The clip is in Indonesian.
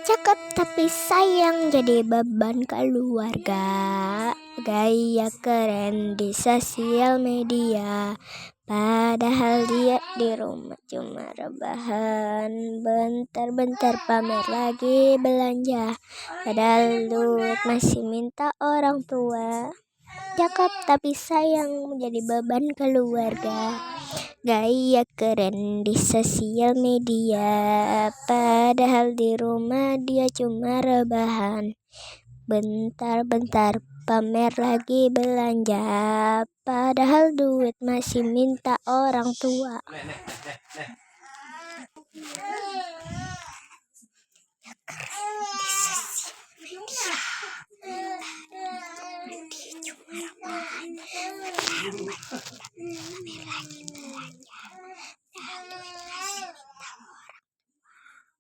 Cakep tapi sayang jadi beban keluarga. Gaya keren di sosial media, padahal dia di rumah cuma rebahan. Bentar-bentar pamer lagi belanja, padahal duit masih minta orang tua. Cakep tapi sayang menjadi beban keluarga. Gaya keren di sosial media, padahal di rumah dia cuma rebahan. Bentar-bentar pamer lagi belanja, padahal duit masih minta orang tua. Dia cuma rebahan.